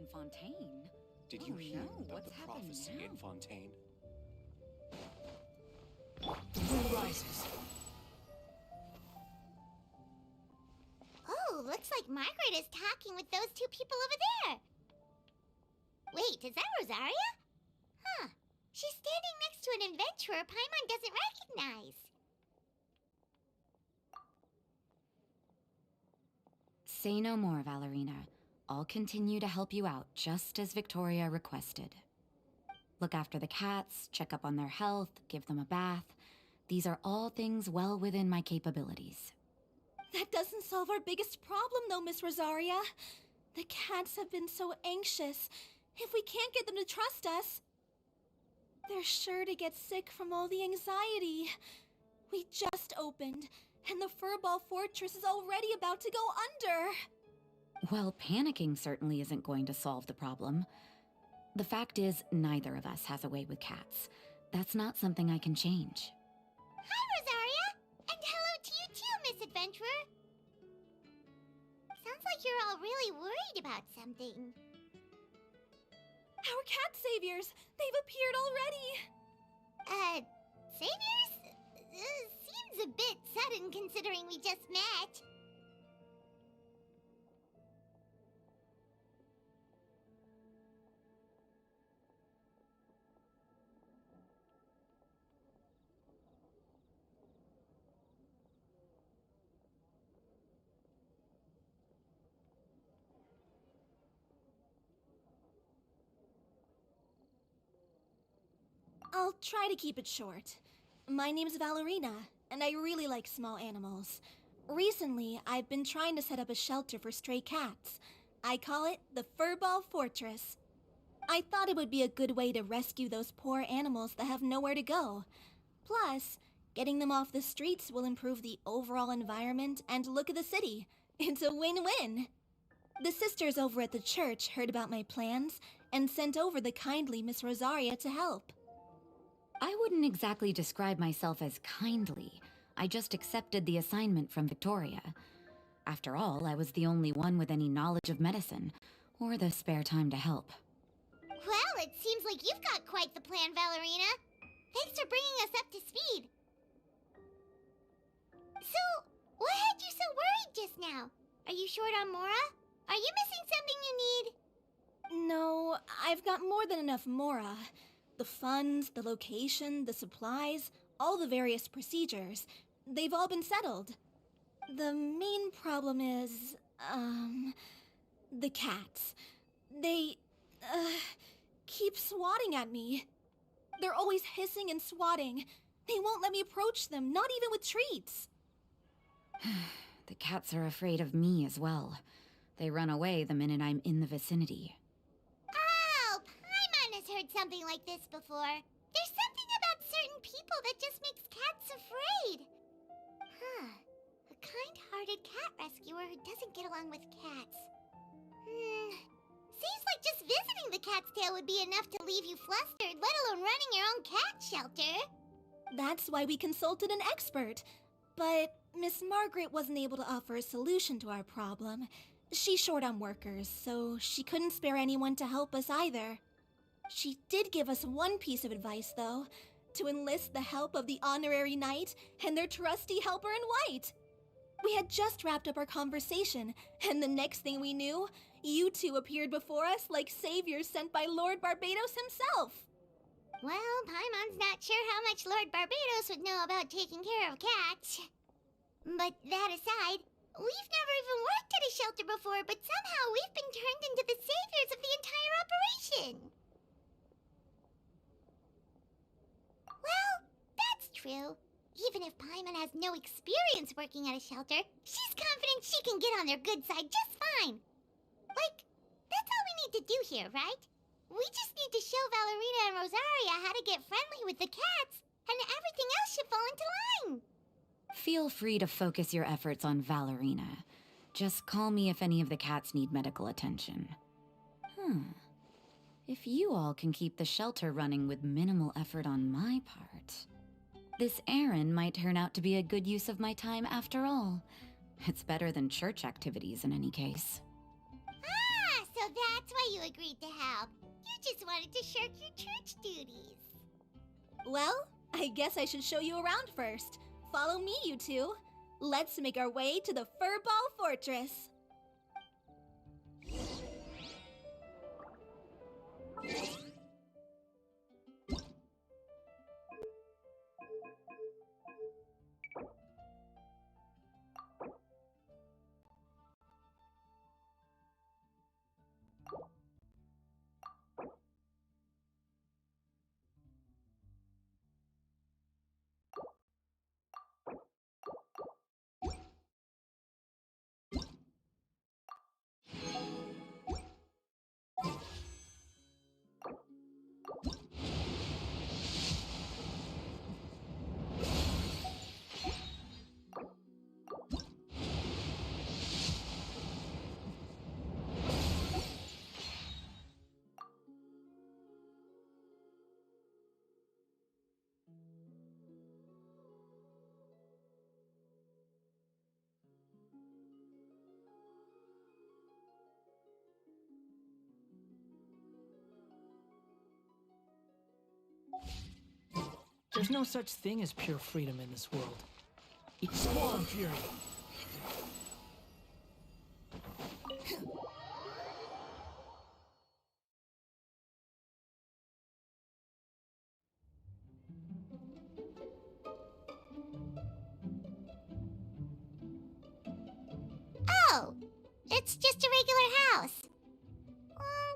in Fontaine. Did you hear no, about what's the happening prophecy now? in Fontaine? The moon rises. Oh, looks like Margaret is talking with those two people over there. Wait, is that Rosaria? Huh. She's standing next to an adventurer Paimon doesn't recognize. Say no more, Valerina. I'll continue to help you out, just as Victoria requested. Look after the cats, check up on their health, give them a bath. These are all things well within my capabilities. That doesn't solve our biggest problem, though, Miss Rosaria. The cats have been so anxious. If we can't get them to trust us, they're sure to get sick from all the anxiety. We just opened, and the Furball Fortress is already about to go under. Well, panicking certainly isn't going to solve the problem. The fact is, neither of us has a way with cats. That's not something I can change. Hi, Rosaria! And hello to you too, Miss Adventurer! Sounds like you're all really worried about something. Our cat saviors! They've appeared already! Saviors? Seems a bit sudden considering we just met. I'll try to keep it short. My name's Valerina, and I really like small animals. Recently, I've been trying to set up a shelter for stray cats. I call it the Furball Fortress. I thought it would be a good way to rescue those poor animals that have nowhere to go. Plus, getting them off the streets will improve the overall environment and look of the city. It's a win-win. The sisters over at the church heard about my plans and sent over the kindly Miss Rosaria to help. I wouldn't exactly describe myself as kindly. I just accepted the assignment from Victoria. After all, I was the only one with any knowledge of medicine, or the spare time to help. Well, it seems like you've got quite the plan, Valerina. Thanks for bringing us up to speed. So, what had you so worried just now? Are you short on Mora? Are you missing something you need? No, I've got more than enough Mora. The funds, the location, the supplies, all the various procedures, they've all been settled. The main problem is, the cats. They, keep swatting at me. They're always hissing and swatting. They won't let me approach them, not even with treats. The cats are afraid of me as well. They run away the minute I'm in the vicinity. Oh, Paimon has heard something like this before. There's something about certain people that just makes cats afraid. Huh. A kind-hearted cat rescuer who doesn't get along with cats. Seems like just visiting the cat's tail would be enough to leave you flustered, let alone running your own cat shelter. That's why we consulted an expert. But Miss Margaret wasn't able to offer a solution to our problem. She's short on workers, so she couldn't spare anyone to help us either. She did give us one piece of advice, though, to enlist the help of the Honorary Knight and their trusty helper in white. We had just wrapped up our conversation, and the next thing we knew, you two appeared before us like saviors sent by Lord Barbados himself. Well, Paimon's not sure how much Lord Barbados would know about taking care of cats. But that aside, we've never even worked at a shelter before, but somehow we've been turned into the saviors of the entire operation. Well, that's true. Even if Paimon has no experience working at a shelter, she's confident she can get on their good side just fine. Like, that's all we need to do here, right? We just need to show Valerina and Rosaria how to get friendly with the cats, and everything else should fall into line. Feel free to focus your efforts on Valerina. Just call me if any of the cats need medical attention. If you all can keep the shelter running with minimal effort on my part, this errand might turn out to be a good use of my time after all. It's better than church activities in any case. Ah, so that's why why you agreed to help. You just wanted to shirk your church duties. Well, I guess I should show you around first. Follow me, you two. Let's make our way to the Furball Fortress. There's no such thing as pure freedom in this world. It's war and fury. Oh, it's just a regular house.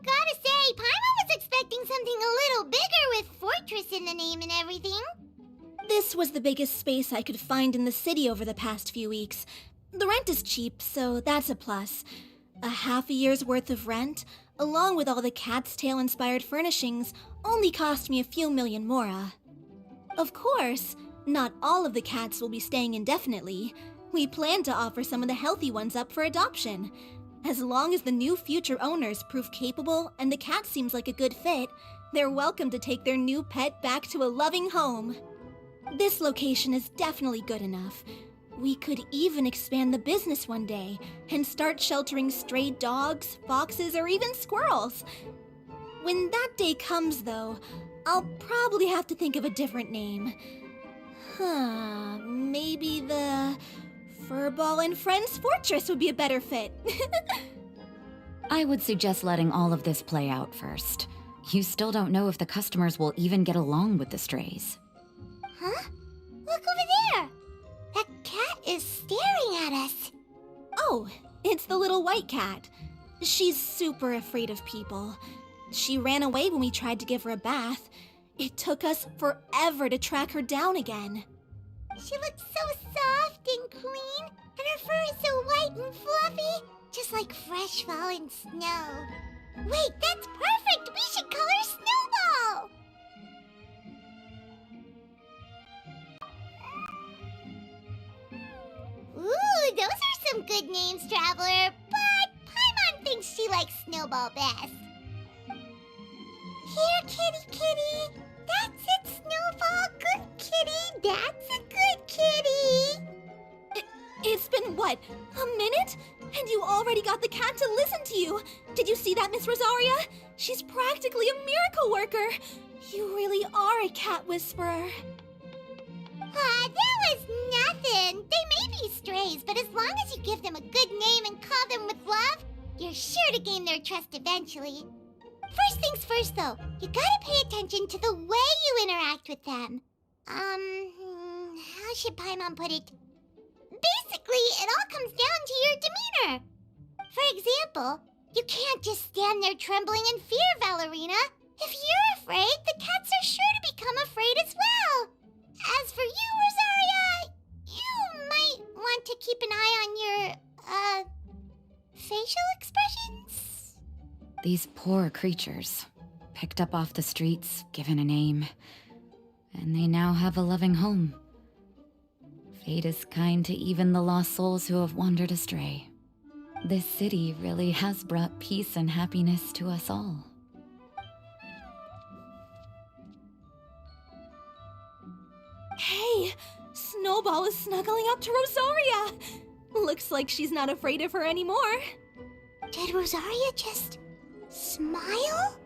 Gotta say, Paimon was expecting something a little bigger with fortress in the name and everything. This was the biggest space I could find in the city over the past few weeks. The rent is cheap, so that's a plus. A half a year's worth of rent, along with all the Cat's Tail-inspired furnishings, only cost me a few million mora. Of course, not all of the cats will be staying indefinitely. We plan to offer some of the healthy ones up for adoption. As long as the new future owners prove capable and the cat seems like a good fit, they're welcome to take their new pet back to a loving home. This location is definitely good enough. We could even expand the business one day and start sheltering stray dogs, foxes, or even squirrels. When that day comes, though, I'll probably have to think of a different name. Maybe the Furball and Friends Fortress would be a better fit. I would suggest letting all of this play out first. You still don't know if the customers will even get along with the strays. Huh? Look over there! That cat is staring at us. Oh, it's the little white cat. She's super afraid of people. She ran away when we tried to give her a bath. It took us forever to track her down again. She looks so soft and clean, and her fur is so white and fluffy, just like fresh fallen snow. Wait, that's perfect! We should call her Snowball! Ooh, those are some good names, Traveler, but Paimon thinks she likes Snowball best. Here, kitty kitty! That's it, Snowball! Good kitty! That's a good kitty! It's been, what, a minute? And you already got the cat to listen to you! Did you see that, Miss Rosaria? She's practically a miracle worker! You really are a cat whisperer. That was nothing! They may be strays, but as long as you give them a good name and call them with love, you're sure to gain their trust eventually. First things first, though, you gotta pay attention to the way you interact with them. How should Paimon put it? Basically, it all comes down to your demeanor. For example, you can't just stand there trembling in fear, Valerina. If you're afraid, the cats are sure to become afraid as well. As for you, Rosaria, you might want to keep an eye on your, facial expressions. These poor creatures, picked up off the streets, given a name, and they now have a loving home. Fate is kind to even the lost souls who have wandered astray. This city really has brought peace and happiness to us all. Hey, Snowball is snuggling up to Rosaria. Looks like she's not afraid of her anymore. Did Rosaria just smile?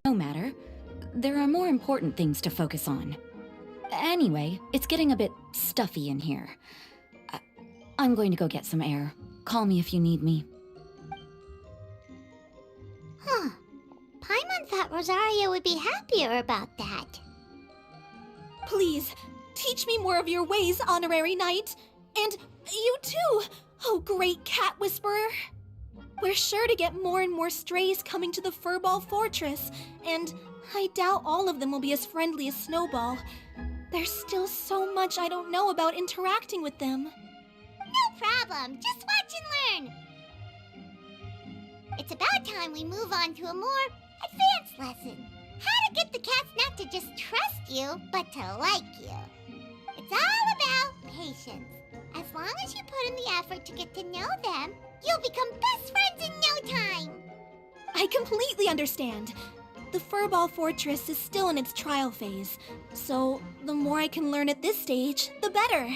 No matter. There are more important things to focus on. Anyway, it's getting a bit stuffy in here. I'm going to go get some air. Call me if you need me. Huh. Paimon thought Rosario would be happier about that. Please, teach me more of your ways, Honorary Knight. And you too, oh great cat whisperer. We're sure to get more and more strays coming to the Furball Fortress, and I doubt all of them will be as friendly as Snowball. There's still so much I don't know about interacting with them. No problem. Just watch and learn. It's about time we move on to a more advanced lesson. How to get the cats not to just trust you, but to like you. It's all about patience. As long as you put in the effort to get to know them, you'll become best friends in no time. I completely understand. The Furball Fortress is still in its trial phase, so the more I can learn at this stage, the better.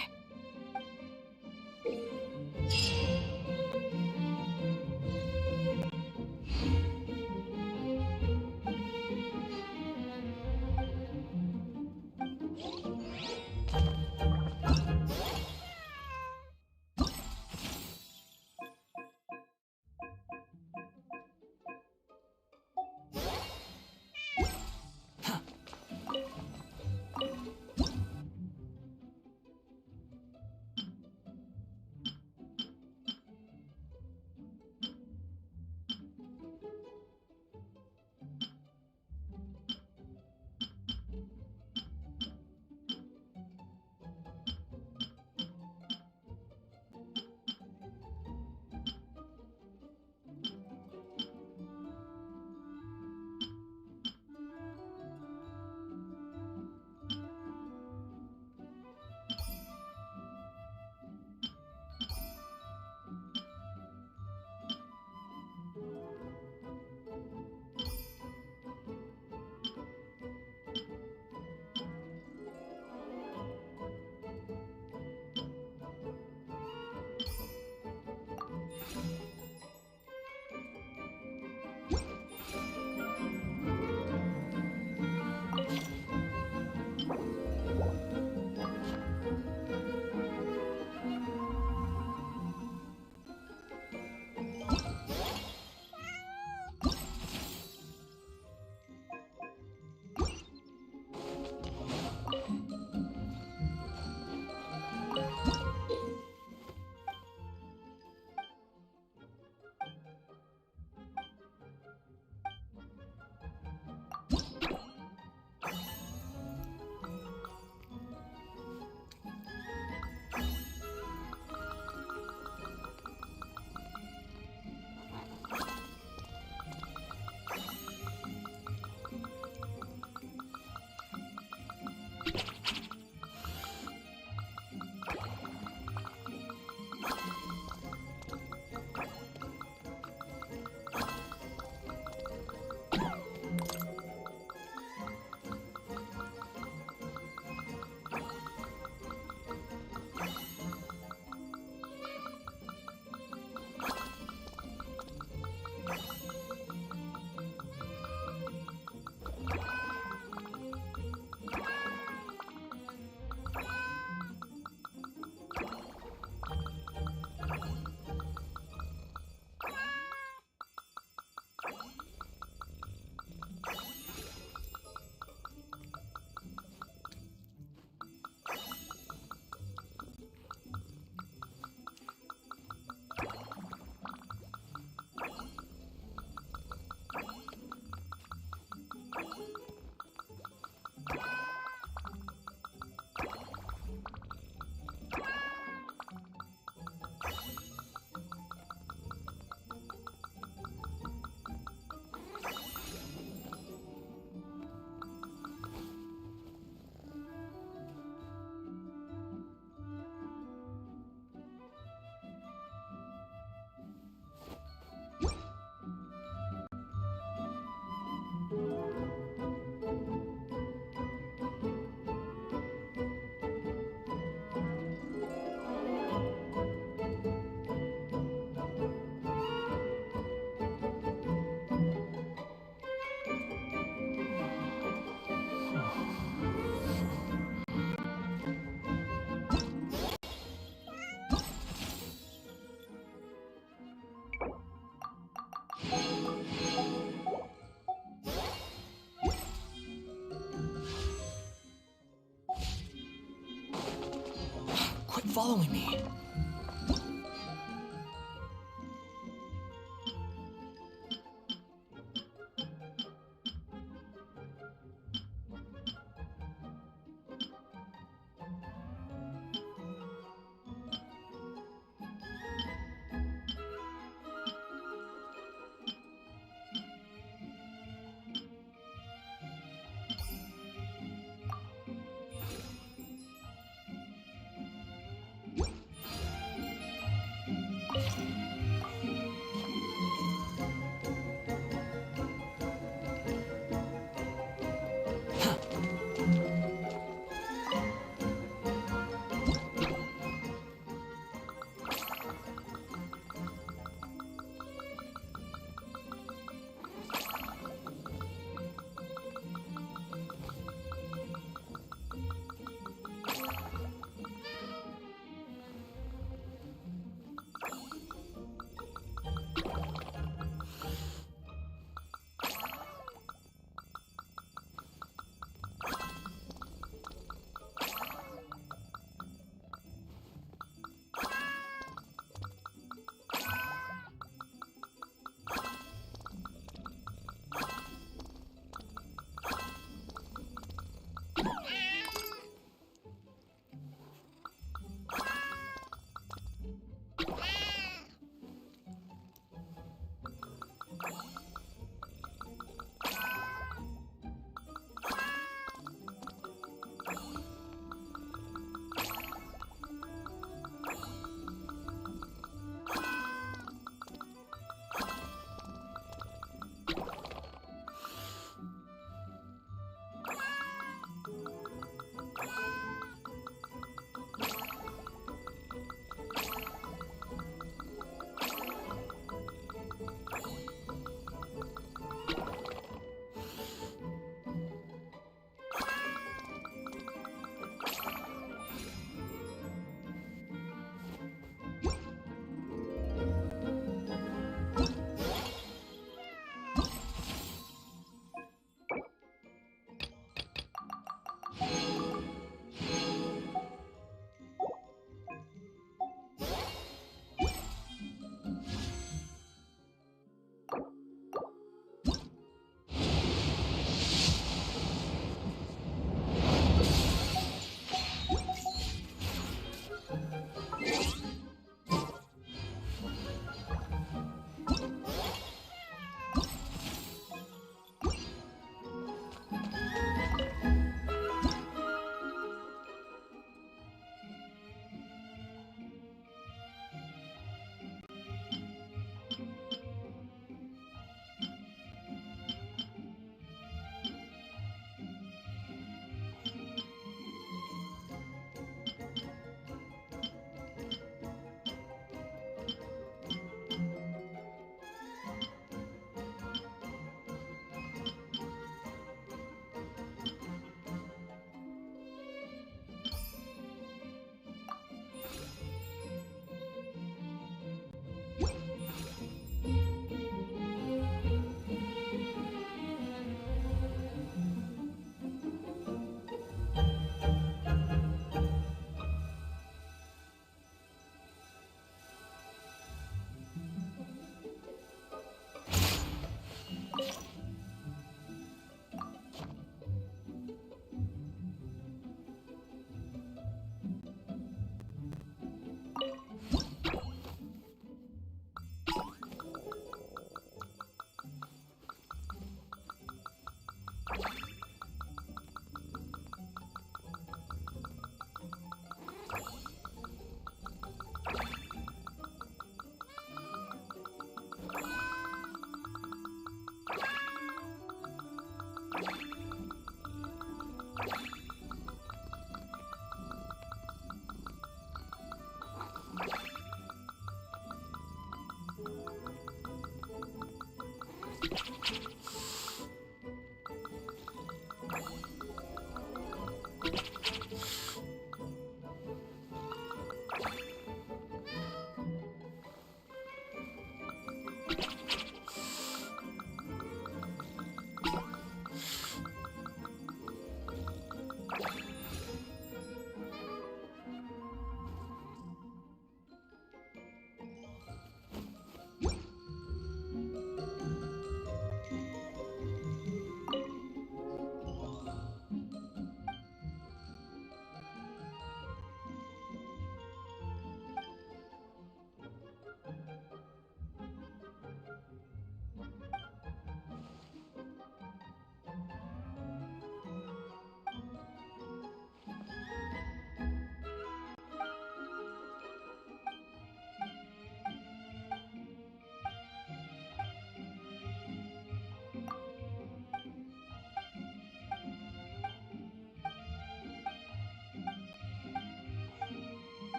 following me.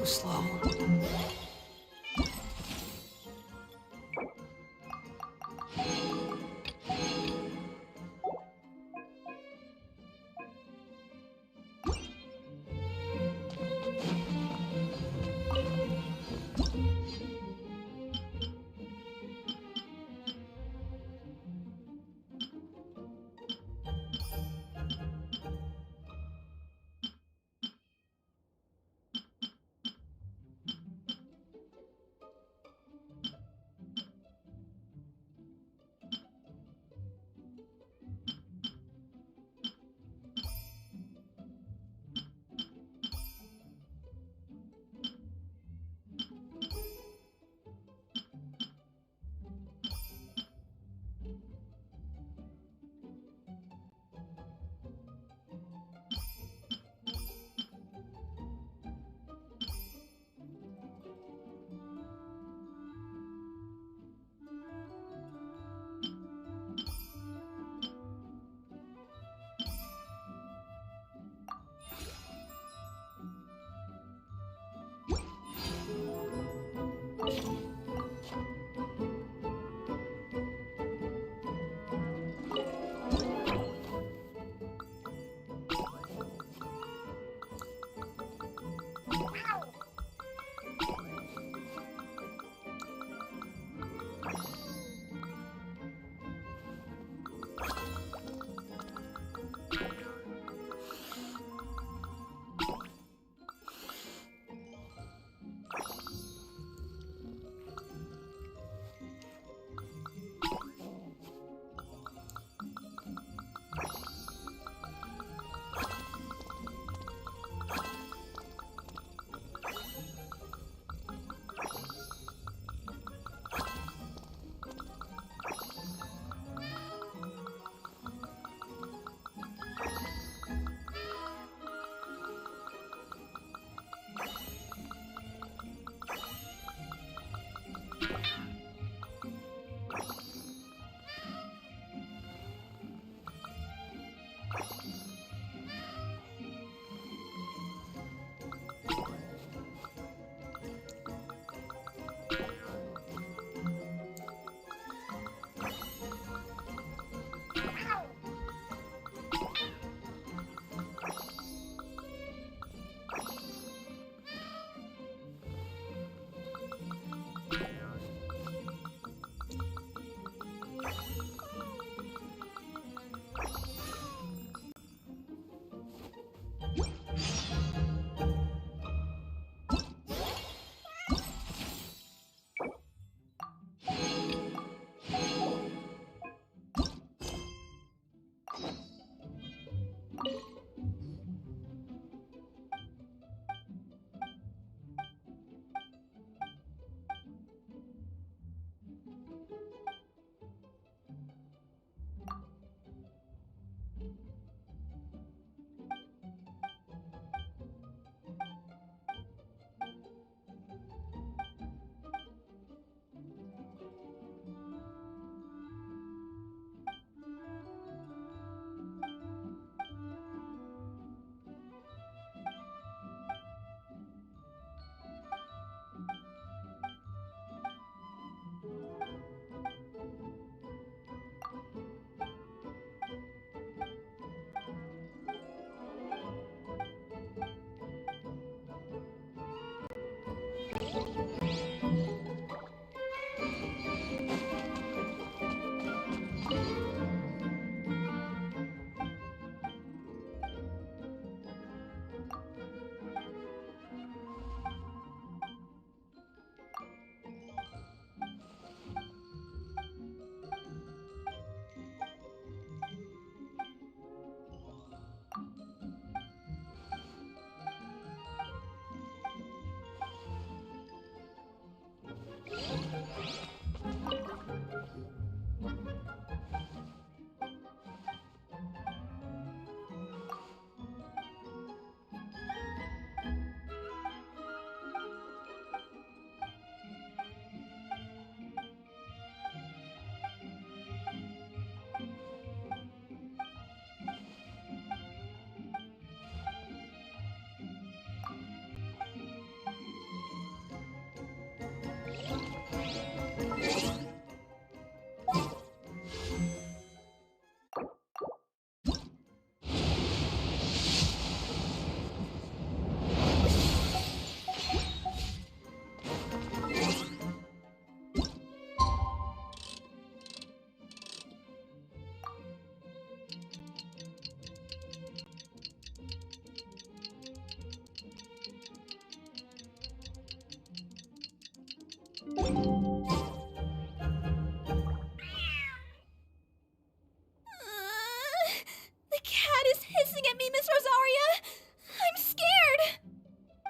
slow.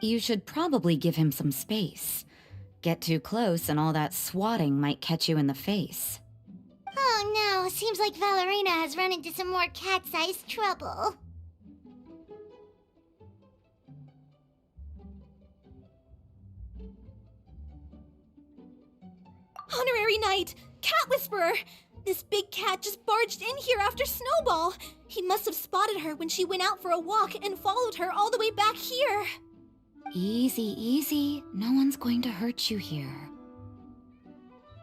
You should probably give him some space. Get too close and all that swatting might catch you in the face. Oh no, seems like Valerina has run into some more cat-sized trouble. Honorary Knight! Cat Whisperer! This big cat just barged in here after Snowball! He must have spotted her when she went out for a walk and followed her all the way back here! Easy, easy. No one's going to hurt you here.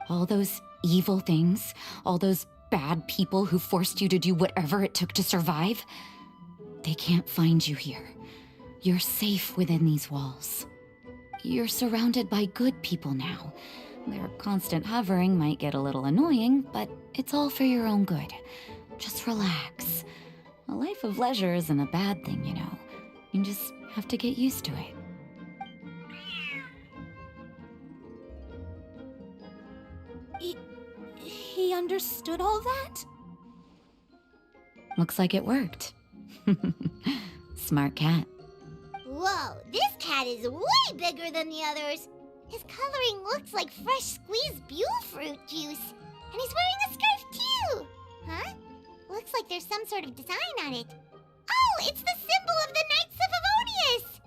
All those evil things, all those bad people who forced you to do whatever it took to survive, they can't find you here. You're safe within these walls. You're surrounded by good people now. Their constant hovering might get a little annoying, but it's all for your own good. Just relax. A life of leisure isn't a bad thing, you know. You just have to get used to it. He understood all that? Looks like it worked. Smart cat. Whoa, this cat is way bigger than the others. His coloring looks like fresh squeezed Buell fruit juice. And he's wearing a scarf too! Huh? Looks like there's some sort of design on it. Oh, it's the symbol of the Knights of Favonius!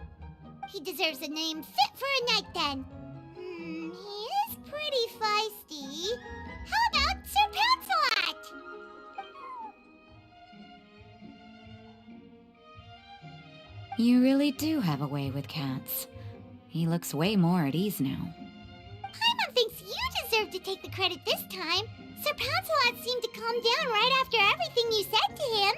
He deserves a name fit for a knight then. He is pretty feisty. How about Sir Pouncelot? You really do have a way with cats. He looks way more at ease now. Paimon thinks you deserve to take the credit this time. Sir Pouncelot seemed to calm down right after everything you said to him.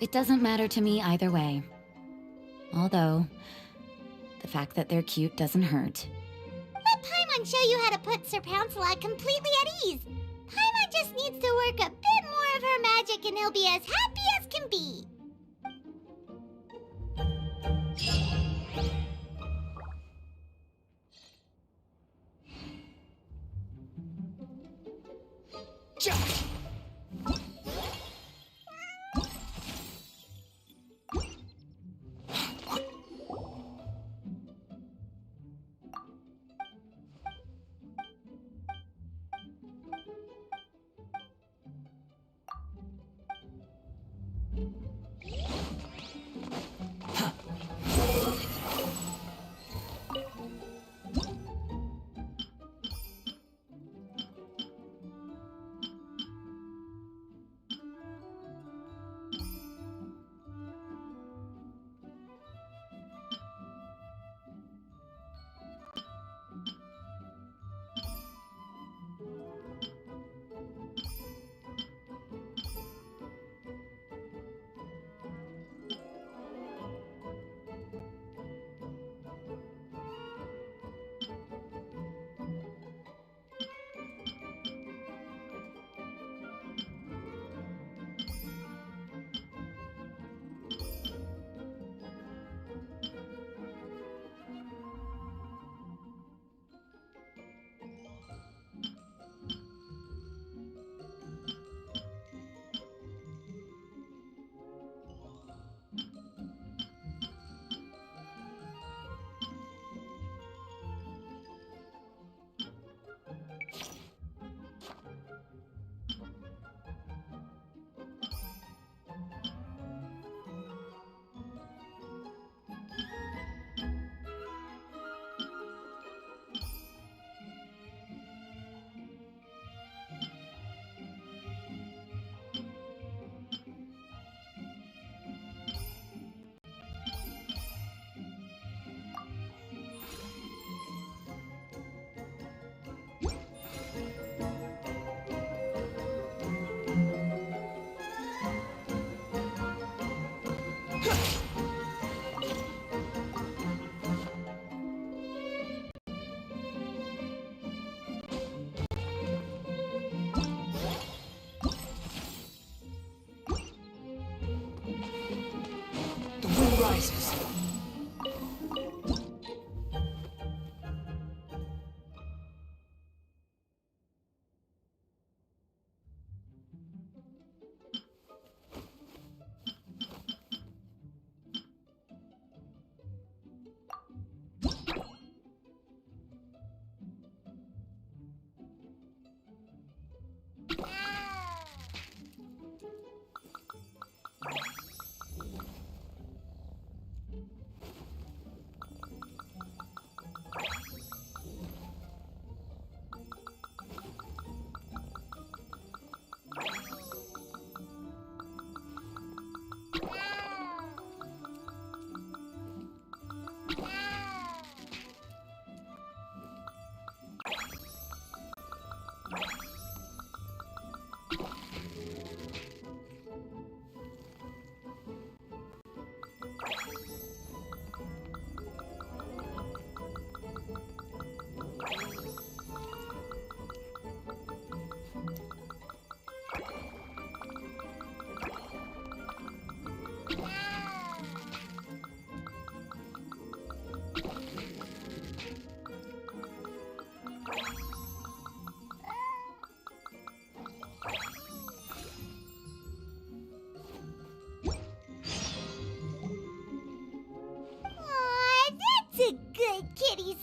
It doesn't matter to me either way. Although, the fact that they're cute doesn't hurt. Let Paimon show you how to put Sir Pouncelot completely at ease. Paimon just needs to work a bit more of her magic and he'll be as happy as can be. rises.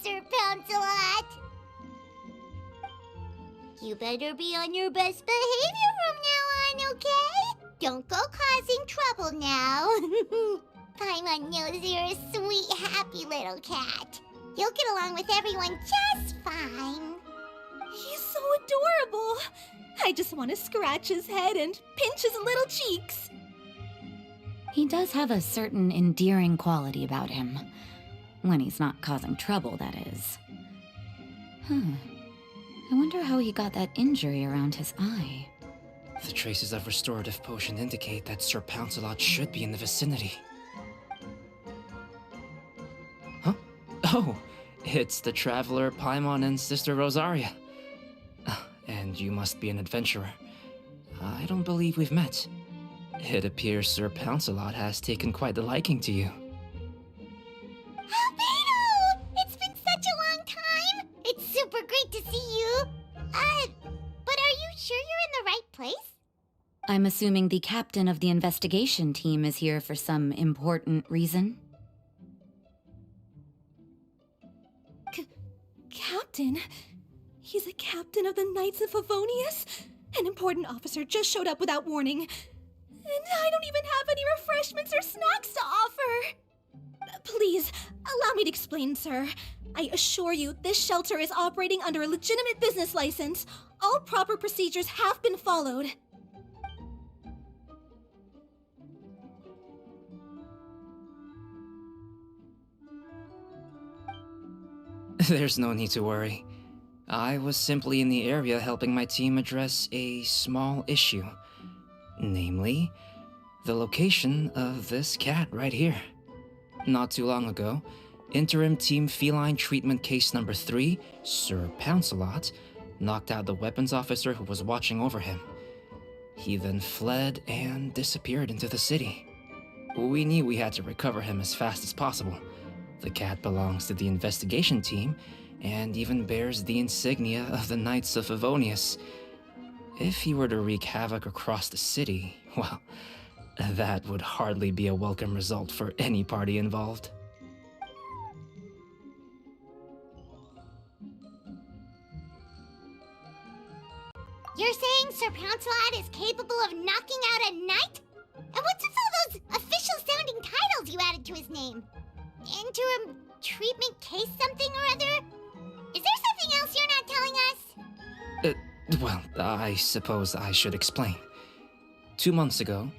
Sir Pouncelot. You better be on your best behavior from now on, okay? Don't go causing trouble now. Paimon knows you're a sweet, happy little cat. You'll get along with everyone just fine. He's so adorable. I just want to scratch his head and pinch his little cheeks. He does have a certain endearing quality about him. When he's not causing trouble, that is. I wonder how he got that injury around his eye. The traces of restorative potion indicate that Sir Pouncelot should be in the vicinity. Huh? Oh, it's the traveler Paimon and Sister Rosaria. And you must be an adventurer. I don't believe we've met. It appears Sir Pouncelot has taken quite a liking to you. Albedo! It's been such a long time! It's super great to see you! But are you sure you're in the right place? I'm assuming the captain of the investigation team is here for some important reason? Captain? He's a captain of the Knights of Favonius? An important officer just showed up without warning. And I don't even have any refreshments or snacks to offer! Please, allow me to explain, sir. I assure you, this shelter is operating under a legitimate business license. All proper procedures have been followed. There's no need to worry. I was simply in the area helping my team address a small issue. Namely, the location of this cat right here. Not too long ago, Interim Team Feline Treatment Case Number 3, Sir Pouncelot, knocked out the weapons officer who was watching over him. He then fled and disappeared into the city. We knew we had to recover him as fast as possible. The cat belongs to the investigation team, and even bears the insignia of the Knights of Favonius. If he were to wreak havoc across the city, well, that would hardly be a welcome result for any party involved. You're saying Sir Pouncelot is capable of knocking out a knight? And what's with all those official-sounding titles you added to his name? Interim treatment case something or other? Is there something else you're not telling us? Well, I suppose I should explain. 2 months ago,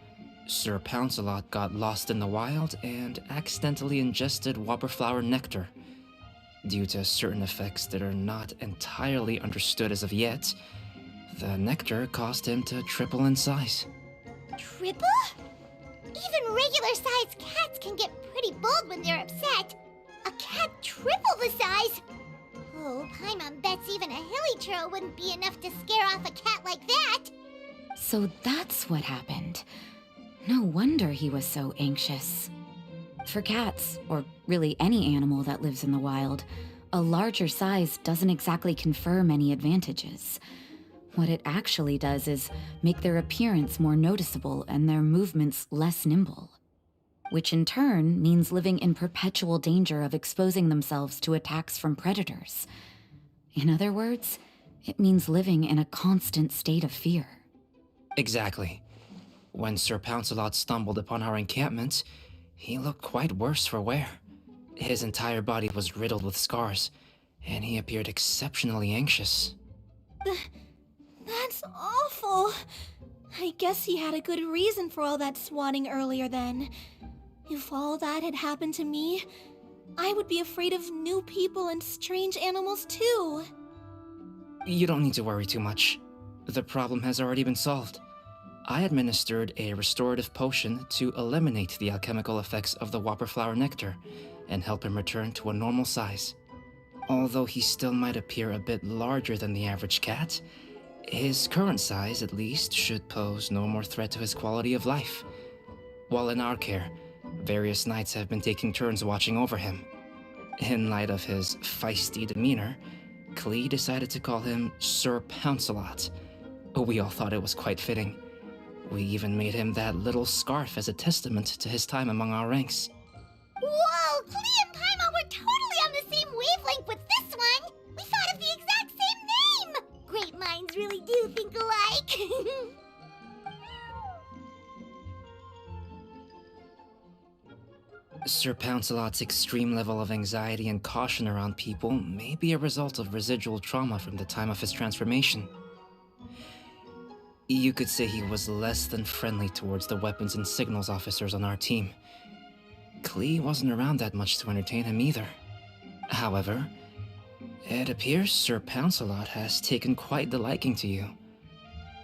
Sir Pouncelot got lost in the wild and accidentally ingested whopperflower nectar. Due to certain effects that are not entirely understood as of yet, the nectar caused him to triple in size. Triple? Even regular-sized cats can get pretty bold when they're upset. A cat triple the size? Oh, Paimon bets even a hilly churl wouldn't be enough to scare off a cat like that. So that's what happened. No wonder he was so anxious. For cats, or really any animal that lives in the wild, a larger size doesn't exactly confer many advantages. What it actually does is make their appearance more noticeable and their movements less nimble. Which in turn means living in perpetual danger of exposing themselves to attacks from predators. In other words, it means living in a constant state of fear. Exactly. When Sir Pouncelot stumbled upon our encampment, he looked quite worse for wear. His entire body was riddled with scars, and he appeared exceptionally anxious. That's awful. I guess he had a good reason for all that swatting earlier then. If all that had happened to me, I would be afraid of new people and strange animals too. You don't need to worry too much. The problem has already been solved. I administered a restorative potion to eliminate the alchemical effects of the whopperflower nectar and help him return to a normal size. Although he still might appear a bit larger than the average cat, his current size, at least, should pose no more threat to his quality of life. While in our care, various knights have been taking turns watching over him. In light of his feisty demeanor, Klee decided to call him Sir Pouncelot. We all thought it was quite fitting. We even made him that little scarf as a testament to his time among our ranks. Whoa, Klee and Paimon were totally on the same wavelength with Sir Pouncelot's extreme level of anxiety and caution around people may be a result of residual trauma from the time of his transformation. You could say he was less than friendly towards the weapons and signals officers on our team. Klee wasn't around that much to entertain him either. However, it appears Sir Pouncelot has taken quite the liking to you.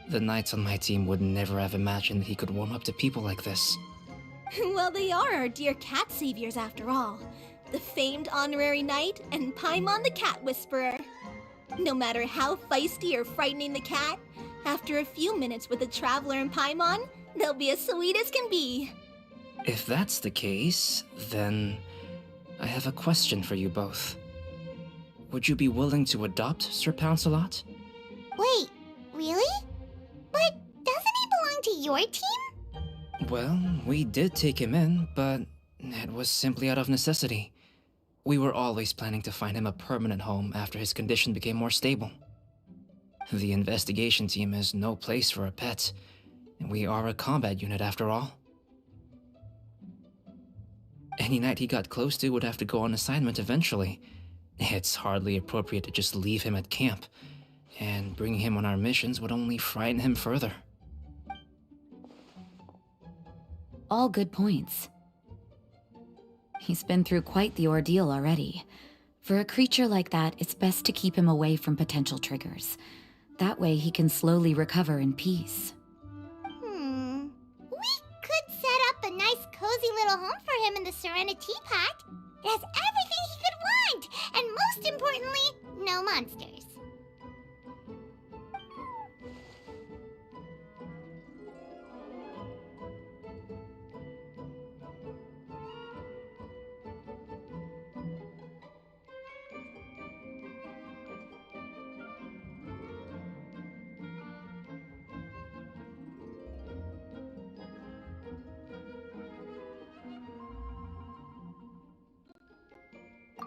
The knights on my team would never have imagined he could warm up to people like this. Well, they are our dear cat saviors after all. The famed honorary knight and Paimon the cat whisperer. No matter how feisty or frightening the cat, after a few minutes with the traveler and Paimon, they'll be as sweet as can be. If that's the case, then I have a question for you both. Would you be willing to adopt Sir Pouncelot? Wait, really? But doesn't he belong to your team? Well, we did take him in, but it was simply out of necessity. We were always planning to find him a permanent home after his condition became more stable. The investigation team is no place for a pet, and we are a combat unit after all. Any knight he got close to would have to go on assignment eventually. It's hardly appropriate to just leave him at camp, and bringing him on our missions would only frighten him further. All good points. He's been through quite the ordeal already. For a creature like that, it's best to keep him away from potential triggers. That way he can slowly recover in peace. We could set up a nice cozy little home for him in the Serenity Pot. It has everything he could want, and most importantly, no monsters.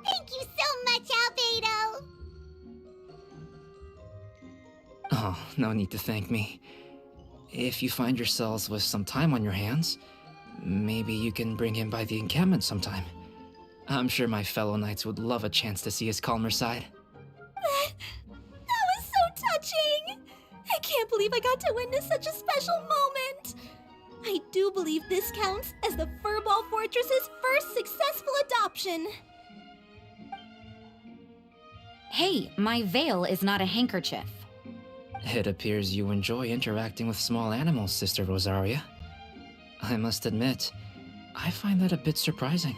Thank you so much, Albedo! Oh, no need to thank me. If you find yourselves with some time on your hands, maybe you can bring him by the encampment sometime. I'm sure my fellow knights would love a chance to see his calmer side. That was so touching! I can't believe I got to witness such a special moment! I do believe this counts as the Furball Fortress's first successful adoption. Hey, my veil is not a handkerchief. It appears you enjoy interacting with small animals, Sister Rosaria. I must admit, I find that a bit surprising.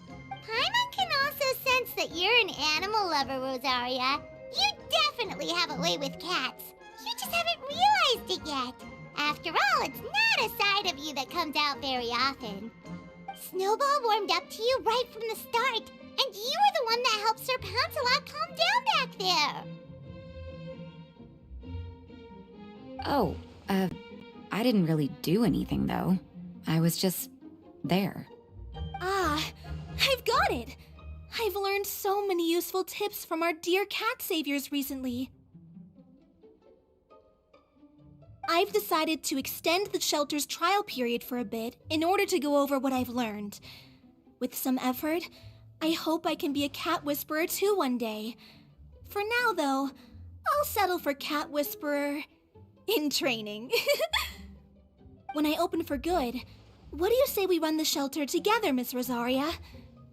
Paimon can also sense that you're an animal lover, Rosaria. You definitely have a way with cats. You just haven't realized it yet. After all, it's not a side of you that comes out very often. Snowball warmed up to you right from the start, and you were the one that helped Sir Pouncelot calm down back there. Oh, I didn't really do anything, though. I was just there. Ah, I've got it! I've learned so many useful tips from our dear cat saviors recently. I've decided to extend the shelter's trial period for a bit in order to go over what I've learned. With some effort, I hope I can be a cat whisperer too one day. For now, though, I'll settle for cat whisperer in training. When I open for good, what do you say we run the shelter together, Miss Rosaria?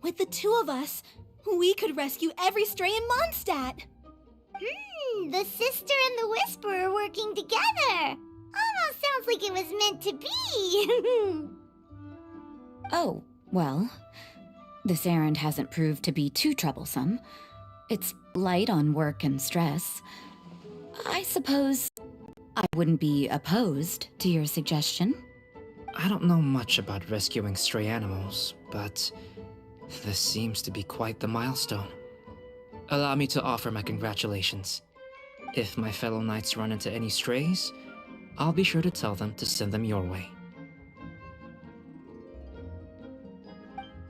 With the two of us, we could rescue every stray in Mondstadt. The sister and the whisperer working together. Almost sounds like it was meant to be. Oh, well, this errand hasn't proved to be too troublesome. It's light on work and stress. I suppose I wouldn't be opposed to your suggestion. I don't know much about rescuing stray animals, but this seems to be quite the milestone. Allow me to offer my congratulations. If my fellow knights run into any strays, I'll be sure to tell them to send them your way.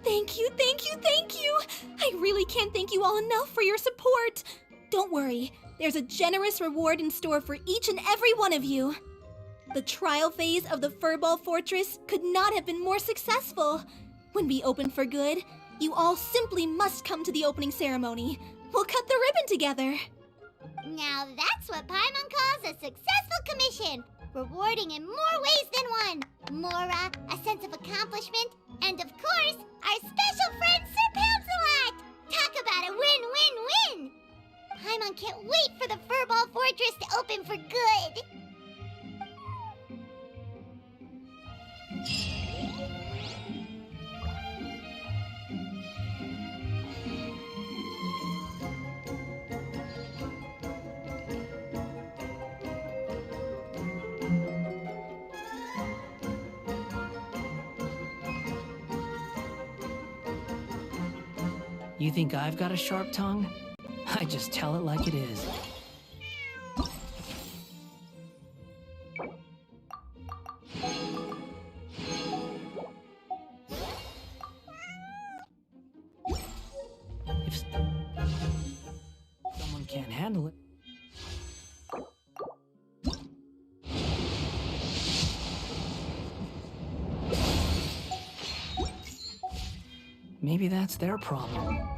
Thank you, thank you! I really can't thank you all enough for your support. Don't worry, There's a generous reward in store for each and every one of you. The trial phase of the Furball Fortress could not have been more successful. When we open for good, you all simply must come to the opening ceremony. We'll cut the ribbon together. Now that's what Paimon calls a successful commission. Rewarding in more ways than one. Mora, a sense of accomplishment, and of course, our special friend Sir Pouncelot! Talk about a win-win-win! Paimon can't wait for the Furball Fortress to open for good! You think I've got a sharp tongue? I just tell it like it is. If someone can't handle it, maybe that's their problem.